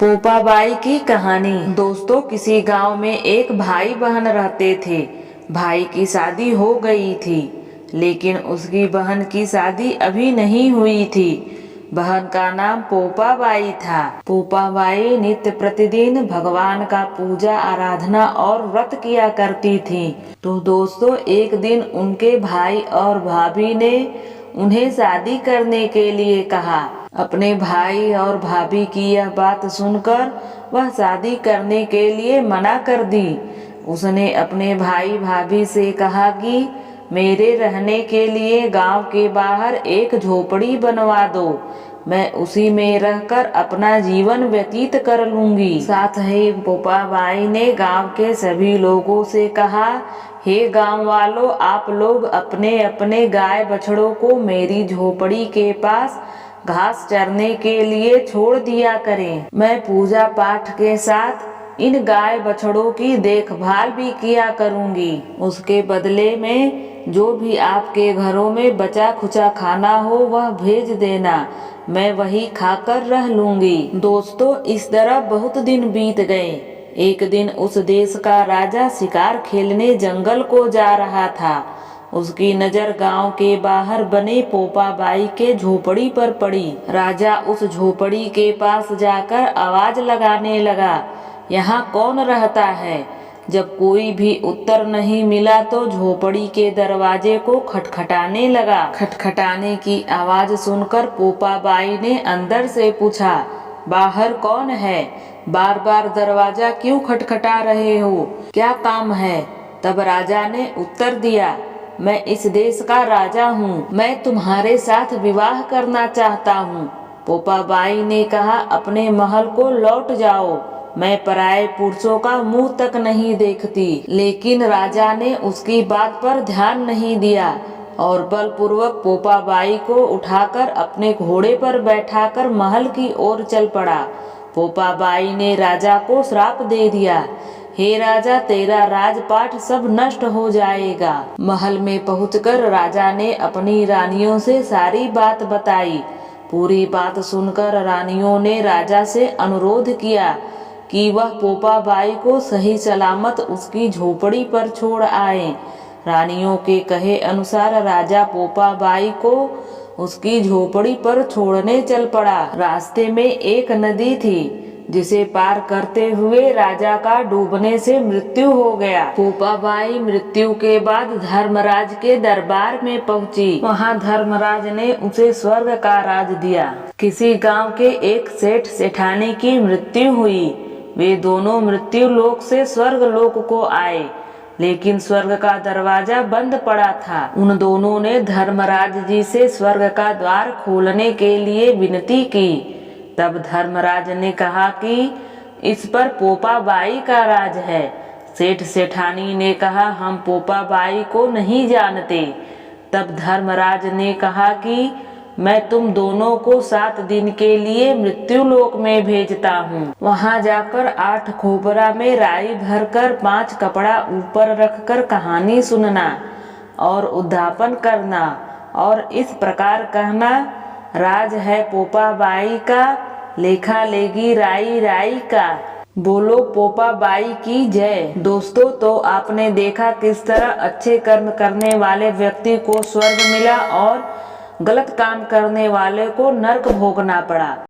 पोपाबाई की कहानी। दोस्तों, किसी गांव में एक भाई बहन रहते थे। भाई की शादी हो गई थी, लेकिन उसकी बहन की शादी अभी नहीं हुई थी। बहन का नाम पोपाबाई था। पोपाबाई नित्य प्रतिदिन भगवान का पूजा आराधना और व्रत किया करती थी। तो दोस्तों, एक दिन उनके भाई और भाभी ने उन्हें शादी करने के लिए कहा। अपने भाई और भाभी की यह बात सुनकर वह शादी करने के लिए मना कर दी। उसने अपने भाई भाभी से कहा कि मेरे रहने के लिए गांव के बाहर एक झोपड़ी बनवा दो। मैं उसी में रहकर अपना जीवन व्यतीत कर लूंगी। साथ ही पोपाबाई ने गांव के सभी लोगों से कहा, हे गांव वालों, आप लोग अपने अपने गाय बछड़ों को मेरी झोपड़ी के पास घास चरने के लिए छोड़ दिया करें। मैं पूजा पाठ के साथ इन गाय बछड़ों की देखभाल भी किया करूंगी। उसके बदले में जो भी आपके घरों में बचा खुचा खाना हो वह भेज देना। मैं वही खाकर रह लूंगी। दोस्तों, इस तरह बहुत दिन बीत गए। एक दिन उस देश का राजा शिकार खेलने जंगल को जा रहा था। उसकी नजर गांव के बाहर बने पोपाबाई के झोपड़ी पर पड़ी। राजा उस झोपड़ी के पास जाकर आवाज लगाने लगा, यहाँ कौन रहता है? जब कोई भी उत्तर नहीं मिला तो झोपड़ी के दरवाजे को खटखटाने लगा। खटखटाने की आवाज सुनकर पोपाबाई ने अंदर से पूछा, बाहर कौन है? बार बार दरवाजा क्यों खटखटा रहे हो? क्या काम है? तब राजा ने उत्तर दिया, मैं इस देश का राजा हूँ। मैं तुम्हारे साथ विवाह करना चाहता हूँ। पोपाबाई ने कहा, अपने महल को लौट जाओ। मैं पराये पुरुषों का मुंह तक नहीं देखती। लेकिन राजा ने उसकी बात पर ध्यान नहीं दिया और बलपूर्वक पोपाबाई को उठाकर अपने घोड़े पर बैठाकर महल की ओर चल पड़ा। पोपाबाई ने राजा को श्राप दे दिया, हे राजा, तेरा राजपाट सब नष्ट हो जाएगा। महल में पहुंचकर राजा ने अपनी रानियों से सारी बात बताई। पूरी बात सुनकर रानियों ने राजा से अनुरोध किया कि वह पोपाबाई को सही सलामत उसकी झोपड़ी पर छोड़ आए। रानियों के कहे अनुसार राजा पोपाबाई को उसकी झोपड़ी पर छोड़ने चल पड़ा। रास्ते में एक नदी थी जिसे पार करते हुए राजा का डूबने से मृत्यु हो गया। पोपाबाई मृत्यु के बाद धर्मराज के दरबार में पहुंची। वहां धर्मराज ने उसे स्वर्ग का राज दिया। किसी गांव के एक सेठ सेठानी की मृत्यु हुई। वे दोनों मृत्यु लोक से स्वर्ग लोक को आए, लेकिन स्वर्ग का दरवाजा बंद पड़ा था। उन दोनों ने धर्मराज जी से स्वर्ग का द्वार खोलने के लिए विनती की। तब धर्मराज ने कहा कि इस पर पोपाबाई का राज है। सेठ सेठानी ने कहा, हम पोपाबाई को नहीं जानते। तब धर्मराज ने कहा कि मैं तुम दोनों को 7 दिन के लिए मृत्यु लोक में भेजता हूँ। वहां जाकर 8 खोपरा में राई भरकर 5 कपड़ा ऊपर रखकर कहानी सुनना और उद्यापन करना और इस प्रकार कहना, राज है पोपाबाई का, लेखा लेगी राई राई का। बोलो पोपाबाई की जय। दोस्तों, तो आपने देखा किस तरह अच्छे कर्म करने वाले व्यक्ति को स्वर्ग मिला और गलत काम करने वाले को नर्क भोगना पड़ा।